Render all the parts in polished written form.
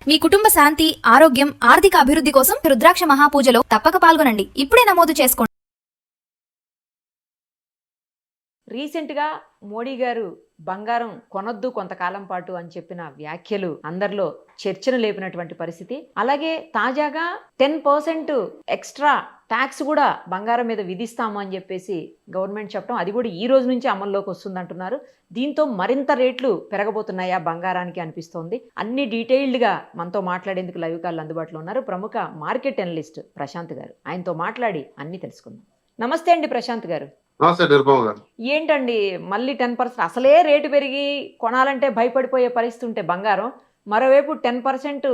మీ కుటుంబ శాంతి, ఆరోగ్యం, ఆర్థిక అభివృద్ధి కోసం రుద్రాక్ష మహాపూజలో తప్పక పాల్గొనండి. ఇప్పుడే నమోదు చేసుకోండి. రీసెంట్గా మోడీ గారు బంగారం కొనొద్దు కొంతకాలం పాటు అని చెప్పిన వ్యాఖ్యలు అందరిలో చర్చను లేపినటువంటి పరిస్థితి. అలాగే తాజాగా 10% ఎక్స్ట్రా ట్యాక్స్ కూడా బంగారం మీద విధిస్తాము అని చెప్పేసి గవర్నమెంట్ చెప్పడం, అది కూడా ఈ రోజు నుంచి అమల్లోకి వస్తుందంటున్నారు. దీంతో మరింత రేట్లు పెరగబోతున్నాయా బంగారానికి అనిపిస్తోంది. అన్ని డీటెయిల్డ్గా మనతో మాట్లాడేందుకు లైవ్ కాల్ అందుబాటులో ఉన్నారు ప్రముఖ మార్కెట్ అనలిస్ట్ ప్రశాంత్ గారు. ఆయనతో మాట్లాడి అన్ని తెలుసుకుందాం. నమస్తే అండి ప్రశాంత్ గారు. ఏంటండి మళ్ళీ 10% అసలే రేటు పెరిగి కొనాలంటే భయపడిపోయే పరిస్థితి ఉంటే బంగారం, మరోవైపు 10%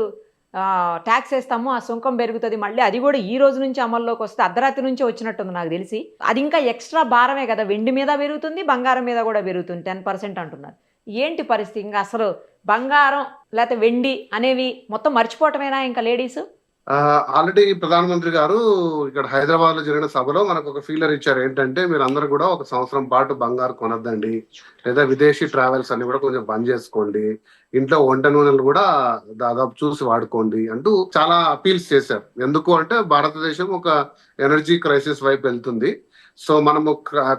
ట్యాక్స్ వేస్తాము, ఆ సుంకం పెరుగుతుంది, మళ్ళీ అది కూడా ఈ రోజు నుంచి అమల్లోకి వస్తే అర్ధరాత్రి నుంచి వచ్చినట్టుంది నాకు తెలిసి. అది ఇంకా ఎక్స్ట్రా భారమే కదా, వెండి మీద పెరుగుతుంది, బంగారం మీద కూడా పెరుగుతుంది, 10% అంటున్నారు. ఏంటి పరిస్థితి? ఇంకా అసలు బంగారం లేకపోతే వెండి అనేవి మొత్తం మర్చిపోవటమేనా ఇంకా లేడీస్? ఆల్రెడీ ప్రధానమంత్రి గారు ఇక్కడ హైదరాబాద్ లో జరిగిన సభలో మనకు ఒక ఫీలర్ ఇచ్చారు. ఏంటంటే మీరు అందరూ కూడా 1 సంవత్సరం పాటు బంగారు కొనద్దండి, లేదా విదేశీ ట్రావెల్స్ అన్ని కూడా కొంచెం బంద్ చేసుకోండి, ఇంట్లో వంట నూనెలు కూడా దాదాపు చూసి వాడుకోండి అంటూ చాలా అపీల్స్ చేశారు. ఎందుకు అంటే భారతదేశం ఒక ఎనర్జీ క్రైసిస్ వైపు వెళ్తుంది. సో మనము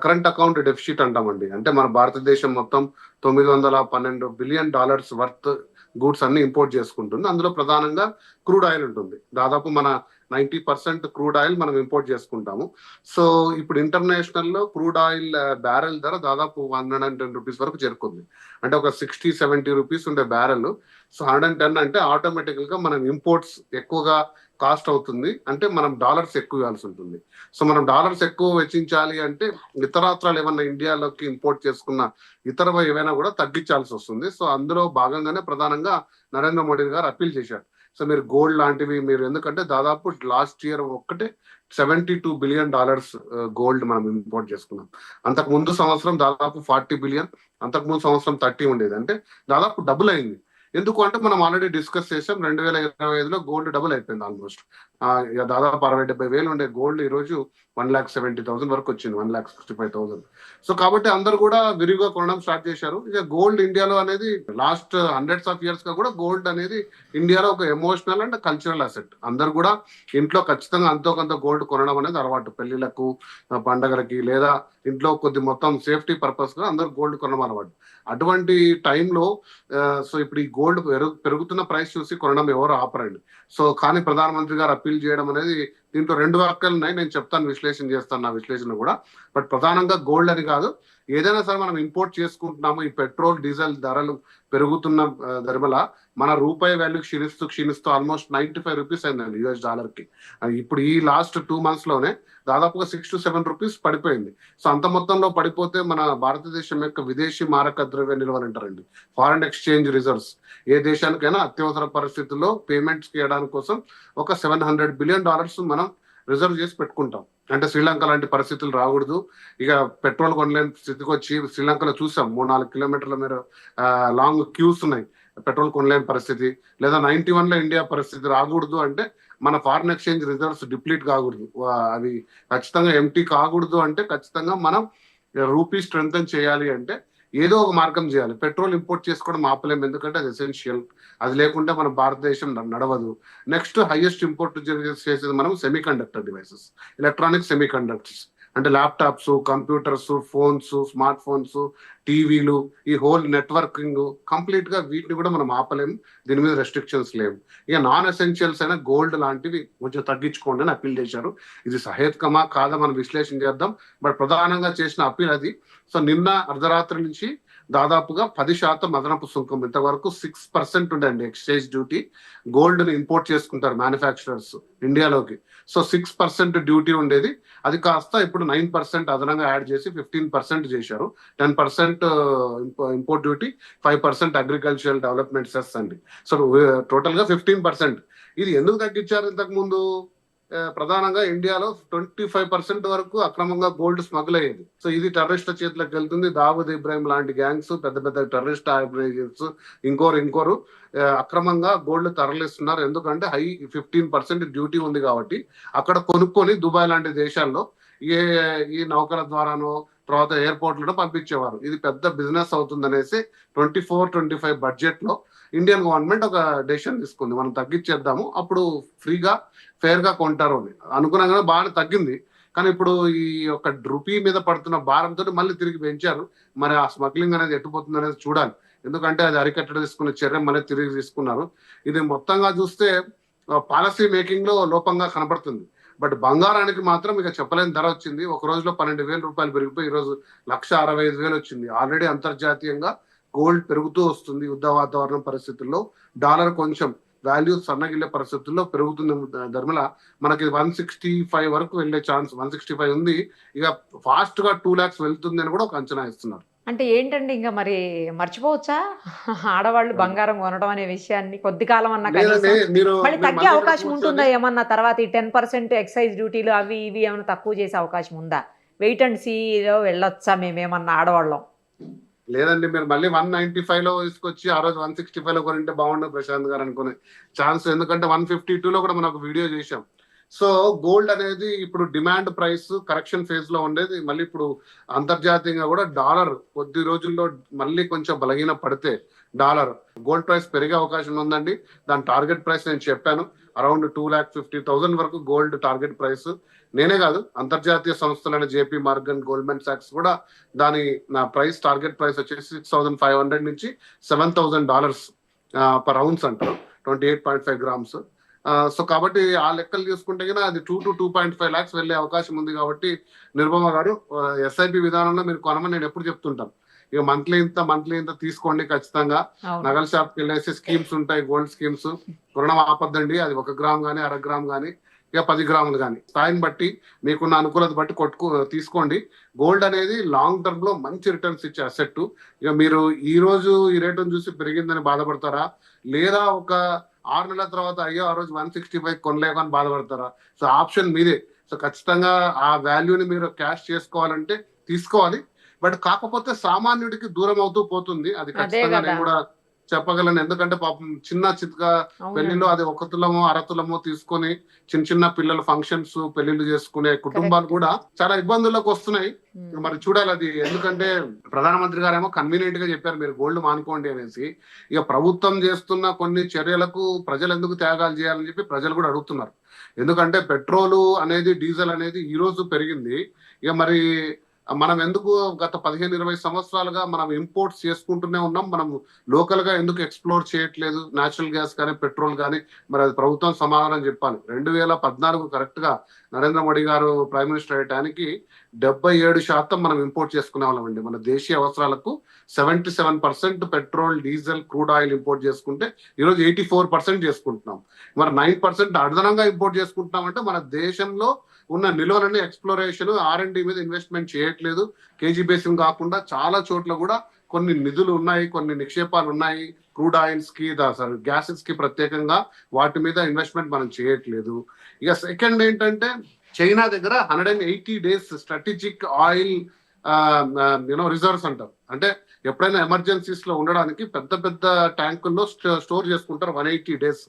కరెంట్ అకౌంట్ డెఫిసిట్ అంటామండి. అంటే మన భారతదేశం మొత్తం $912 బిలియన్ వర్త్ గూడ్స్ అన్ని ఇంపోర్ట్ చేసుకుంటుంది. అందులో ప్రధానంగా క్రూడ్ ఆయిల్ ఉంటుంది. దాదాపు మన 90% క్రూడ్ ఆయిల్ మనం ఇంపోర్ట్ చేసుకుంటాము. సో ఇప్పుడు ఇంటర్నేషనల్ లో క్రూడ్ ఆయిల్ బ్యారెల్ ధర దాదాపు $110 వరకు చేరుకుంది. అంటే ఒక 60-70 రూపీస్ ఉండే బ్యారెల్. సో 110 అంటే ఆటోమేటికల్ గా మనం ఇంపోర్ట్స్ ఎక్కువగా కాస్ట్ అవుతుంది, అంటే మనం డాలర్స్ ఎక్కువ ఇవ్వాల్సి ఉంటుంది. సో మనం డాలర్స్ ఎక్కువ వెచ్చించాలి అంటే ఇతరాత్రాలు ఏమన్నా ఇండియాలోకి ఇంపోర్ట్ చేసుకున్న ఇతర ఏవైనా కూడా తగ్గించాల్సి వస్తుంది. సో అందులో భాగంగానే ప్రధానంగా నరేంద్ర మోడీ గారు అప్పీల్ చేశారు. సో మీరు గోల్డ్ లాంటివి మీరు, ఎందుకంటే దాదాపు లాస్ట్ ఇయర్ ఒక్కటే $72 బిలియన్ గోల్డ్ మనం ఇంపోర్ట్ చేసుకున్నాం. అంతకు ముందు సంవత్సరం దాదాపు 40 బిలియన్, అంతకు ముందు సంవత్సరం 30 ఉండేది. అంటే దాదాపు డబుల్ అయింది. ఎందుకు అంటే మనం ఆల్రెడీ డిస్కస్ చేసాం, 2025లో గోల్డ్ డబుల్ అయిపోయింది ఆల్మోస్ట్. దాదాపు 60-70 వేలు ఉండే గోల్డ్ ఈ రోజు 1,70,000 వరకు వచ్చింది, 1,65,000. సో కాబట్టి అందరూ కూడా విరివిగా కొనడం స్టార్ట్ చేశారు. ఇక గోల్డ్ ఇండియాలో అనేది లాస్ట్ హండ్రెడ్స్ ఆఫ్ ఇయర్స్ గా కూడా గోల్డ్ అనేది ఇండియాలో ఒక ఎమోషనల్ అండ్ కల్చరల్ అసెట్. అందరు కూడా ఇంట్లో ఖచ్చితంగా అంతో కొంత గోల్డ్ కొనడం అనేది అలవాటు. పెళ్లిళ్లకు, పండగలకి, లేదా ఇంట్లో కొద్ది మొత్తం సేఫ్టీ పర్పస్ గా అందరు గోల్డ్ కొనడం అలవాటు. అటువంటి టైంలో సో ఇప్పుడు ఈ గోల్డ్ పెరుగుతున్న ప్రైస్ చూసి కొనడం ఎవరు ఆపరండి. సో కానీ ప్రధానమంత్రి గారు అప్పీల్ చేయడం అనేది, దీంట్లో 2 వాక్యాలు ఉన్నాయి, నేను చెప్తాను, విశ్లేషణ చేస్తాను నా విశ్లేషణ కూడా. బట్ ప్రధానంగా గోల్డ్ అని కాదు, ఏదైనా సరే మనం ఇంపోర్ట్ చేసుకుంటున్నాము, ఈ పెట్రోల్ డీజిల్ ధరలు పెరుగుతున్న ధరల మన రూపాయి వాల్యూ క్షీణిస్తూ ఆల్మోస్ట్ 95 రూపీస్ అయిందండి US కి. ఇప్పుడు ఈ లాస్ట్ 2 months లోనే దాదాపుగా 6-7 రూపీస్ పడిపోయింది. సో అంత మొత్తంలో పడిపోతే మన భారతదేశం యొక్క విదేశీ మారక ద్రవ్య నిల్వలు అంటారండి, ఫారెన్ ఎక్స్చేంజ్ రిజర్వ్స్, ఏ దేశానికైనా అత్యవసర పరిస్థితుల్లో పేమెంట్స్ చేయడానికి కోసం ఒక $700 బిలియన్ మనం రిజర్వ్ చేసి పెట్టుకుంటాం. అంటే శ్రీలంక లాంటి పరిస్థితులు రాకూడదు, ఇక పెట్రోల్ కొనలేని స్థితికి వచ్చి శ్రీలంకలో చూసాం, 3-4 కిలోమీటర్ల మేర లాంగ్ క్యూస్ ఉన్నాయి, పెట్రోల్ కొనలేని పరిస్థితి. లేదా 91లో ఇండియా పరిస్థితి రాకూడదు అంటే మన ఫారిన్ ఎక్స్చేంజ్ రిజర్వ్స్ డిప్లీట్ కాకూడదు, అవి ఖచ్చితంగా ఎంటీ కాకూడదు. అంటే ఖచ్చితంగా మనం రూపీ స్ట్రెంగ్తన్ చేయాలి అంటే ఏదో ఒక మార్గం చేయాలి. పెట్రోల్ ఇంపోర్ట్ చేసుకోవడం ఆపలేం, ఎందుకంటే అది ఎసెన్షియల్, అది లేకుంటే మన భారతదేశం నడవదు. నెక్స్ట్ హైయెస్ట్ ఇంపోర్ట్ చేసేది మనం సెమీకండక్టర్ డివైసెస్, ఎలక్ట్రానిక్ సెమీకండక్టర్స్, అంటే laptops, computers, phones, smart phones, టీవీలు, ఈ హోల్ నెట్వర్కింగ్ కంప్లీట్ గా వీటిని కూడా మనం ఆపలేము, దీని మీద రెస్ట్రిక్షన్స్ లేవు. ఇక నాన్ ఎసెన్షియల్స్ అయినా గోల్డ్ లాంటివి కొంచెం తగ్గించుకోండి అని అప్పీల్ చేశారు. ఇది సహేతుకమా కాదా మనం విశ్లేషణ చేద్దాం. బట్ ప్రధానంగా చేసిన అప్పీల్ అది. సో నిన్న అర్ధరాత్రి నుంచి దాదాపుగా 10% అదనపు సుంకం, ఇంతవరకు 6% ఉండండి ఎక్స్చేంజ్ డ్యూటీ, గోల్డ్ ని ఇంపోర్ట్ చేసుకుంటారు మ్యానుఫ్యాక్చరర్స్ ఇండియాలోకి. సో 6% డ్యూటీ ఉండేది, అది కాస్త ఇప్పుడు 9% అదనంగా యాడ్ చేసి 15% చేశారు. 10% import duty, 5% agricultural development cess అండి. సో టోటల్ గా 15%. ఇది ఎందుకు తగ్గించారు? ఇంతకు ముందు ప్రధానంగా ఇండియాలో 25% వరకు అక్రమంగా గోల్డ్ స్మగుల్ అయ్యేది. సో ఇది టెర్రరిస్ట్ల చేతిలోకి వెళ్తుంది. దావూద్ ఇబ్రాహిం లాంటి గ్యాంగ్స్, పెద్ద పెద్ద టెర్రరిస్ట్ ఆర్గనైజేషన్స్ ఇంకోరు అక్రమంగా గోల్డ్ తరలిస్తున్నారు. ఎందుకంటే 15% డ్యూటీ ఉంది కాబట్టి అక్కడ కొనుక్కొని దుబాయ్ లాంటి దేశాల్లో ఈ నౌకల ద్వారానో తర్వాత ఎయిర్పోర్ట్లను పంపించేవారు. ఇది పెద్ద బిజినెస్ అవుతుందనేసి 24-25 బడ్జెట్ లో ఇండియన్ గవర్నమెంట్ ఒక డెసిషన్ తీసుకుంది, మనం తగ్గించేద్దాము, అప్పుడు ఫ్రీగా ఫేర్ గా కొంటారు అని అనుకున్నాం. బాగా తగ్గింది. కానీ ఇప్పుడు ఈ యొక్క రూపీ మీద పడుతున్న భారంతో మళ్ళీ తిరిగి పెంచారు. మరి ఆ స్మగ్లింగ్ అనేది ఎట్టుపోతుంది అనేది చూడాలి. ఎందుకంటే అది అరికట్టడి తీసుకున్న చర్య మళ్ళీ తిరిగి తీసుకున్నారు. ఇది మొత్తంగా చూస్తే పాలసీ మేకింగ్ లో లోపంగా కనపడుతుంది. బట్ బంగారానికి మాత్రం ఇక చెప్పలేని ధర వచ్చింది. ఒక రోజులో 12,000 రూపాయలు పెరిగిపోయి ఈ రోజు 1,65,000 వచ్చింది. ఆల్రెడీ అంతర్జాతీయంగా గోల్డ్ పెరుగుతూ వస్తుంది. యుద్ధ వాతావరణం పరిస్థితుల్లో డాలర్ కొంచెం వాల్యూ సన్నగిల్లే పరిస్థితుల్లో పెరుగుతుంది. ధర్మల మనకి 165 వరకు వెళ్లే ఛాన్స్, 165 ఉంది. ఇక ఫాస్ట్ గా 2 lakhs వెళ్తుంది అని కూడా ఒక అంచనా ఇస్తున్నారు. అంటే ఏంటండి, ఇంకా మరి మర్చిపోవచ్చా ఆడవాళ్ళు బంగారం కొనడం అనే విషయాన్ని? కొద్ది కాలం అన్నా లేదండి, మీరు మళ్ళీ తగ్గే అవకాశం ఉంటుందా ఏమన్నా? తర్వాత ఈ 10% ఎక్సైజ్ డ్యూటీలు అవి ఇవి ఏమైనా తక్కువ చేసే అవకాశం ఉందా? వెయిట్ అండ్ సీలో వెళ్ళొచ్చా మేమేమన్నా ఆడవాళ్ళం? లేదండి, మీరు మళ్ళీ 195 లో తీసుకొచ్చి ఆ రోజు 165 లో కొనింటే బాగుండదు ప్రశాంత్ గారు అనుకునే ఛాన్స్. ఎందుకంటే 152 లో కూడా మనం ఒక వీడియో చేశాం. సో గోల్డ్ అనేది ఇప్పుడు డిమాండ్ ప్రైస్ కరెక్షన్ ఫేజ్ లో ఉండేది. మళ్ళీ ఇప్పుడు అంతర్జాతీయంగా కూడా డాలర్ కొద్ది రోజుల్లో మళ్ళీ కొంచెం బలహీన పడితే డాలర్ గోల్డ్ ప్రైస్ పెరిగే అవకాశం ఉందండి. దాని టార్గెట్ ప్రైస్ నేను చెప్పాను, అరౌండ్ 2,50,000 వరకు గోల్డ్ టార్గెట్ ప్రైస్. నేనే కాదు, అంతర్జాతీయ సంస్థలైన జేపీ మార్గన్, గోల్డ్మెన్ సాక్స్ కూడా నా ప్రైస్ టార్గెట్ ప్రైస్ వచ్చేసి 6,500 నుంచి $7,000 పర్ ఔన్స్ అంటారు, 28.5 grams. సో కాబట్టి ఆ లెక్కలు చూసుకుంటే కన్నా అది 2 to 2.5 lakhs వెళ్ళే అవకాశం ఉంది. కాబట్టి నిర్మమ గారు ఎస్ఐపి విధానంలో మీరు కొనమని నేను ఎప్పుడు చెప్తుంటాను. ఇక మంత్లీ ఇంత తీసుకోండి ఖచ్చితంగా. నగల షాప్కి వెళ్ళేసి స్కీమ్స్ ఉంటాయి, గోల్డ్ స్కీమ్స్. కొనడం ఆపద్దండి. అది 1 గ్రామ్ కానీ 1/2 గ్రామ్ కానీ ఇక 10 గ్రాములు కానీ స్థాయిని బట్టి మీకున్న అనుకూలత బట్టి తీసుకోండి. గోల్డ్ అనేది లాంగ్ టర్మ్ లో మంచి రిటర్న్స్ ఇచ్చే అసెట్. ఇక మీరు ఈ రోజు ఈ రేటును చూసి పెరిగిందని బాధపడతారా, లేదా ఒక 6 నెలల తర్వాత అయ్యో ఆ రోజు 165 కొనలేకని బాధపడతారా? సో ఆప్షన్ మీదే. సో ఖచ్చితంగా ఆ వాల్యూని మీరు క్యాష్ చేసుకోవాలంటే తీసుకోవాలి. బట్ కాకపోతే సామాన్యుడికి దూరం అవుతూ పోతుంది. అది ఖచ్చితంగా నేను కూడా చెప్పగలను. ఎందుకంటే పాపం చిన్న చిత్కా పెళ్లిలో అది 1 తులమో 1/2 తులమో తీసుకొని చిన్న పిల్లల ఫంక్షన్స్ పెళ్లిళ్ళు చేసుకునే కుటుంబాలు కూడా చాలా ఇబ్బందుల్లోకి వస్తున్నాయి. మరి చూడాలి అది. ఎందుకంటే ప్రధానమంత్రి గారేమో కన్వీనియంట్ గా చెప్పారు మీరు గోల్డ్ మానుకోండి అనేసి. ఇక ప్రభుత్వం చేస్తున్న కొన్ని చర్యలకు ప్రజలు ఎందుకు త్యాగాలు చేయాలని చెప్పి ప్రజలు కూడా అడుగుతున్నారు. ఎందుకంటే పెట్రోలు అనేది, డీజిల్ అనేది ఈ రోజు పెరిగింది. ఇక మరి మనం ఎందుకు గత 15-20 సంవత్సరాలుగా మనం ఇంపోర్ట్స్ చేసుకుంటూనే ఉన్నాం, మనం లోకల్ గా ఎందుకు ఎక్స్ప్లోర్ చేయట్లేదు? నేచురల్ గ్యాస్ కానీ పెట్రోల్ కానీ. మరి అది ప్రభుత్వం సమాధానం చెప్పాలి. 2014 కరెక్ట్ గా నరేంద్ర మోడీ గారు ప్రైమ్ మినిస్టర్ అయ్యడానికి 77% మనం ఇంపోర్ట్ చేసుకునే వాళ్ళం అండి. మన దేశీయ అవసరాలకు 77% petrol, diesel, crude oil import చేసుకుంటే ఈరోజు 84% చేసుకుంటున్నాం. మరి 9% అదనంగా ఇంపోర్ట్ చేసుకుంటున్నాం. అంటే మన దేశంలో ఉన్న నిల్వలని ఎక్స్ప్లోరేషన్, R&D మీద ఇన్వెస్ట్మెంట్ చేయట్లేదు. కేజీ బేసిన్ కాకుండా చాలా చోట్ల కూడా కొన్ని నిధులు ఉన్నాయి, కొన్ని నిక్షేపాలు ఉన్నాయి. క్రూడ్ ఆయిల్స్ కి, గ్యాసెస్ కి ప్రత్యేకంగా వాటి మీద ఇన్వెస్ట్మెంట్ మనం చేయట్లేదు. ఇక సెకండ్ ఏంటంటే చైనా దగ్గర 180 days స్ట్రాటజిక్ ఆయిల్ రిజర్వ్స్ అంటారు. అంటే ఎప్పుడైనా ఎమర్జెన్సీస్ లో ఉండడానికి పెద్ద పెద్ద ట్యాంకుల్లో స్టోర్ చేసుకుంటారు 180 days.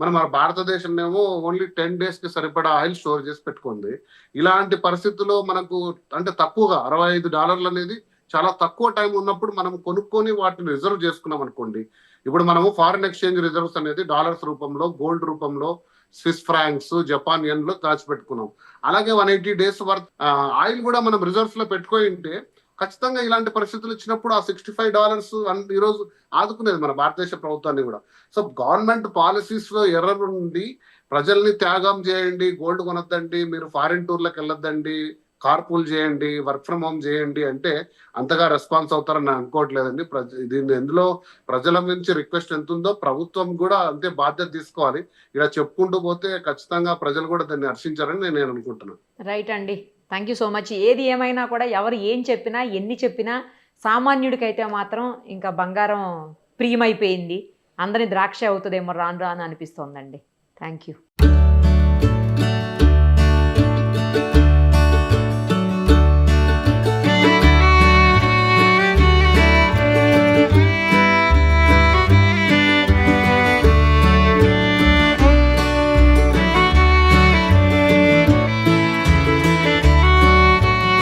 మన భారతదేశంలో ఓన్లీ 10 days కి సరిపడా ఆయిల్ స్టోర్ చేసి పెట్టుకుంది. ఇలాంటి పరిస్థితుల్లో మనకు అంటే తక్కువగా $65 అనేది చాలా తక్కువ టైం ఉన్నప్పుడు మనం కొనుక్కొని వాటిని రిజర్వ్ చేసుకున్నాం అనుకోండి. ఇప్పుడు మనము ఫారిన్ ఎక్స్చేంజ్ రిజర్వ్స్ అనేది డాలర్స్ రూపంలో, గోల్డ్ రూపంలో, స్విస్ ఫ్రాంక్స్, జపాన్ యెన్ లో దాచిపెట్టుకున్నాం. అలాగే 180 days వర్త్ ఆయిల్ కూడా మనం రిజర్వ్స్ లో పెట్టుకొని ఉంటే ఖచ్చితంగా ఇలాంటి పరిస్థితులు వచ్చినప్పుడు ఆ $65 ఈ రోజు ఆదుకునేది మన భారతదేశ ప్రభుత్వాన్ని కూడా. సో గవర్నమెంట్ పాలసీస్ లో ఎర్రర్ ఉండి ప్రజల్ని త్యాగం చేయండి, గోల్డ్ కొనొద్దండి, మీరు ఫారిన్ టూర్లకు వెళ్ళొద్దండి, కార్పూల్ చేయండి, వర్క్ ఫ్రమ్ హోమ్ చేయండి అంటే అంతగా రెస్పాన్స్ అవుతారని నేను అనుకోవట్లేదండి. దీన్ని ఎందులో ప్రజల నుంచి రిక్వెస్ట్ ఎంత ఉందో ప్రభుత్వం కూడా అంతే బాధ్యత తీసుకోవాలి. ఇలా చెప్పుకుంటూ పోతే ఖచ్చితంగా ప్రజలు కూడా దాన్ని హర్షించారని నేను అనుకుంటున్నాను. రైట్ అండి, థ్యాంక్ యూ సో మచ్. ఏది ఏమైనా కూడా ఎవరు ఏం చెప్పినా, ఎన్ని చెప్పినా సామాన్యుడికైతే మాత్రం ఇంకా బంగారం ప్రియమైపోయింది. అందరి ద్రాక్ష అవుతుందేమో రాను రాను అనిపిస్తోందండి. Thank you.